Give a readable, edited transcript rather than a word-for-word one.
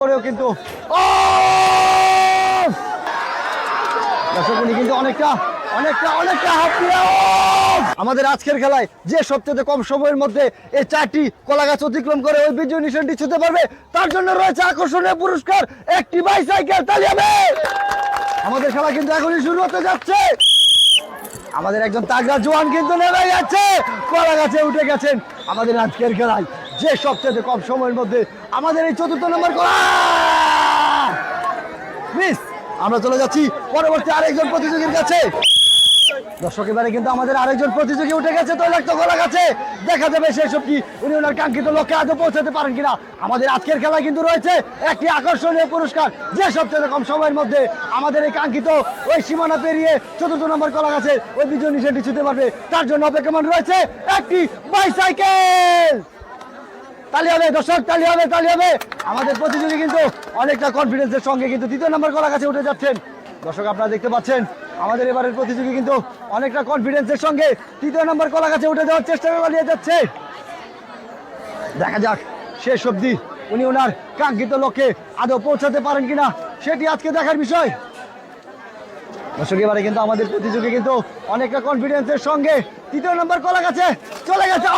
কিন্তু দর্শকগুলি কিন্তু অনেকটা আমাদের আজকের খেলায় যে সবচেয়ে কম সময়ের মধ্যে এই 4টি কলা গাছ অতিক্রম করে ওই বিজয় নিশানটি ছুঁতে পারবে তার জন্য রয়েছে আকর্ষণীয় পুরস্কার একটি বাইসাইকেল। তালি হবে। আমাদের খেলা কিন্তু এখনই শুরু হতে যাচ্ছে। আমাদের একজন তাগড়া জোয়ান কিন্তু নেমে যাচ্ছে, কলা গাছে উঠে গেছেন। আমাদের আজকের খেলায় যে সবচেয়ে কম সময়ের মধ্যে আমাদের এই 4র্থ নম্বর কলা মিস। আমরা চলে যাচ্ছি পরবর্তী আরেকজন প্রতিযোগীর কাছে। দর্শক এবারে কিন্তু আমাদের আরেকজন প্রতিযোগী উঠে গেছে তৈলাক্ত কলা গাছে। দেখা যাবে সেসব কি উনি ওনার কাঙ্ক্ষিত লক্ষ্যে আজও পৌঁছাতে পারেন কিনা। আমাদের আজকের খেলায় কিন্তু রয়েছে একটি আকর্ষণীয় পুরস্কার যে সবচেয়ে কম সময়ের মধ্যে আমাদের এই কাঙ্ক্ষিত ওই সীমানা পেরিয়ে 4র্থ নম্বর কলা গাছে ওই বিজয় নিশানটি ছুঁতে পারবে। তার জন্য অপেক্ষমান রয়েছে একটি বাইসাইকেল। তালি হবে দর্শক, তালি হবে। আমাদের প্রতিযোগী কিন্তু অনেকটা কনফিডেন্সের সঙ্গে কিন্তু 3য় নম্বর কলা গাছে উঠে যাচ্ছেন। দর্শক আপনারা দেখতে পাচ্ছেন আমাদের এবারের প্রতিযোগী কিন্তু অনেকটা কনফিডেন্সের সঙ্গে 3য় নম্বর কলা গাছে উঠে যাওয়ার চেষ্টা চালিয়ে যাচ্ছে। দেখা যাক শেষ অবধি উনি ওনার কাঙ্ক্ষিত লক্ষ্যে আদৌ পৌঁছাতে পারেন কিনা, সেটি আজকে দেখার বিষয়। দর্শক এবারে কিন্তু আমাদের প্রতিযোগী কিন্তু অনেকটা কনফিডেন্সের সঙ্গে 3য় নম্বর কলা গাছে চলে গেছে।